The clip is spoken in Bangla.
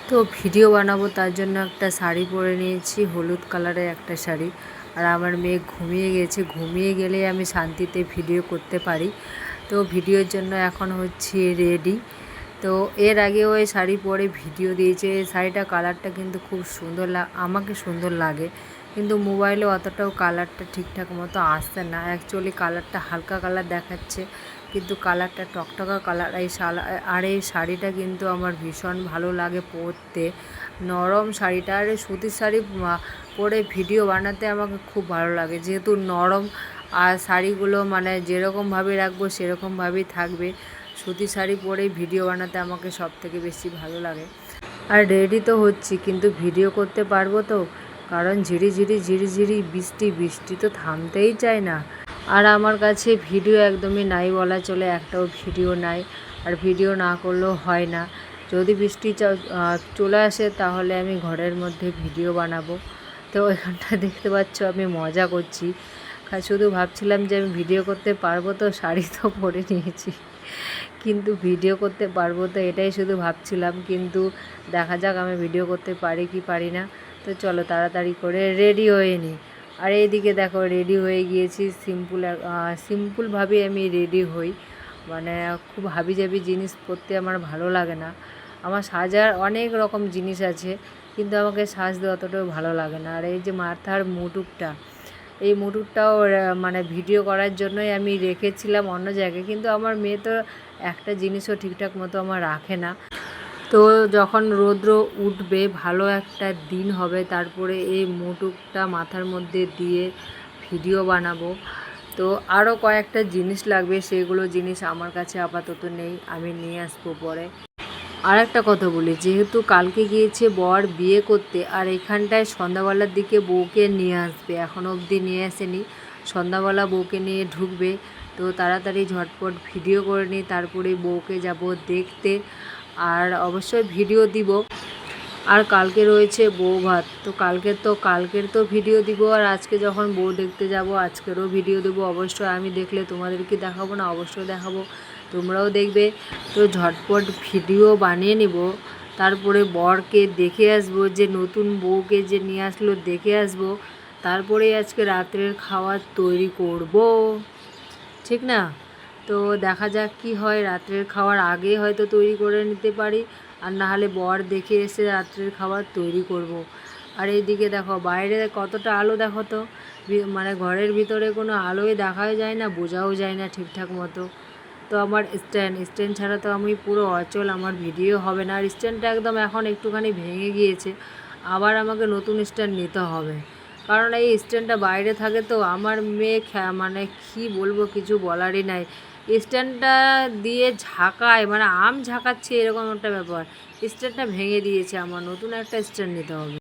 তো ভিডিও বানাবো তার জন্য একটা শাড়ি পরে নিয়েছি, হলুদ কালারের একটা শাড়ি। আর আমার মেয়ে ঘুমিয়ে গেছে, ঘুমিয়ে গেলে আমি শান্তিতে ভিডিও করতে পারি। তো ভিডিওর জন্য এখন হচ্ছে রেডি। তো এর আগে ওই শাড়ি পরে ভিডিও দিয়েছে। শাড়িটা কালারটা কিন্তু খুব সুন্দর, আমাকে সুন্দর লাগে, কিন্তু মোবাইলে অতটাও কালারটা ঠিকঠাক মতো আসছে না। অ্যাকচুয়ালি কালারটা হালকা কালার দেখাচ্ছে, কিন্তু কালারটা টকটকা কালার। এই শাড়িটা কিন্তু আমার ভীষণ ভালো লাগে পরতে, নরম শাড়িটা। আর এই সুতির শাড়ি পরে ভিডিও বানাতে আমাকে খুব ভালো লাগে, যেহেতু নরম। আর শাড়িগুলো মানে যেরকমভাবে রাখবো সেরকমভাবেই থাকবে। সুতির শাড়ি পরে ভিডিও বানাতে আমাকে সবথেকে বেশি ভালো লাগে। আর রেডি তো হচ্ছি, কিন্তু ভিডিও করতে পারবো তো? কারণ ঝিরিঝিরি বৃষ্টি তো থামতেই চায় না। আর আমার কাছে ভিডিও একদমই নাই বলা চলে, একটাও ভিডিও নাই। আর ভিডিও না করলেও হয় না। যদি বৃষ্টি চলে আসে তাহলে আমি ঘরের মধ্যে ভিডিও বানাবো। তো এখানটা দেখতে পাচ্ছ আমি মজা করছি, শুধু ভাবছিলাম যে আমি ভিডিও করতে পারবো তো? শাড়ি তো পরে নিয়েছি, কিন্তু ভিডিও করতে পারবো তো এটাই শুধু ভাবছিলাম। কিন্তু দেখা যাক আমি ভিডিও করতে পারি কি পারি না। তো চলো তাড়াতাড়ি করে রেডি হয়ে নিই। আর এইদিকে দেখো রেডি হয়ে গিয়েছি। সিম্পলভাবে আমি রেডি হই, মানে খুব হাবিজাবি জিনিস পরতে আমার ভালো লাগে না। আমার সাজার অনেক রকম জিনিস আছে, কিন্তু আমাকে সাজতে অতটাও ভালো লাগে না। আর এই যে মাথার মুটুকটা, এই মুটুকটাও মানে ভিডিও করার জন্যই আমি রেখেছিলাম অন্য জায়গায়, কিন্তু আমার মেয়ে তো একটা জিনিসও ঠিকঠাক মতো আমার রাখে না। তো যখন রৌদ্র উঠবে, ভালো একটা দিন হবে, তারপরে এই মুটুকটা মাথার মধ্যে দিয়ে ভিডিও বানাবো। তো আরও কয়েকটা জিনিস লাগবে, সেগুলো জিনিস আমার কাছে আপাতত নেই, আমি নিয়ে আসবো পরে। আর একটা কথা বলি, যেহেতু কালকে গিয়েছে বর বিয়ে করতে, আর এখানটায় সন্ধ্যাবেলার দিকে বউকে নিয়ে আসবে, এখনও অবধি নিয়ে আসেনি। সন্ধ্যাবেলা বউকে নিয়ে ঢুকবে, তো তাড়াতাড়ি ঝটপট ভিডিও করে নিই, তারপরে বউকে যাব দেখতে। আর অবশ্যই ভিডিও দিব। আর কালকে রয়েছে বউ ভাত, তো কালকের তো ভিডিও দিব। আর আজকে যখন বউ দেখতে যাব আজকেরও ভিডিও দেবো। অবশ্যই আমি দেখলে তোমাদেরকে দেখাবো না? অবশ্যই দেখাবো, তোমরাও দেখবে। তো ঝটপট ভিডিও বানিয়ে নিব, তারপরে বরকে দেখে আসবো, যে নতুন বউকে যে নিয়ে আসলো দেখে আসবো। তারপরেই আজকে রাত্রের খাবার তৈরি করব, ঠিক না? তো দেখা যাক কি হয়। রাত্রের খাওয়ার আগে হয়তো তৈরি করে নিতে পারি, আর না হলে বর দেখে এসে রাত্রের খাবার তৈরি করব। আর এইদিকে দেখো বাইরে কতটা আলো, দেখো তো। মানে ঘরের ভিতরে কোনো আলোই দেখাও যায় না, বোঝাও যায় না ঠিকঠাক মতো। তো আমার স্ট্যান্ড ছাড়া তো আমি পুরো অচল, আমার ভিডিও হবে না। আর স্ট্যান্ডটা একদম এখন একটুখানি ভেঙে গিয়েছে, আবার আমাকে নতুন স্ট্যান্ড নিতে হবে। কারণ এই স্ট্যান্ডটা বাইরে থাকে, তো আমার মেয়ে মানে কী বলবো, কিছু বলারই নাই। স্ট্যান্ডটা দিয়ে ঝাঁকায়, মানে আম ঝাঁকাচ্ছে এরকম একটা ব্যাপার। স্ট্যান্ডটা ভেঙে দিয়েছে, আমার নতুন একটা স্ট্যান্ড নিতে হবে।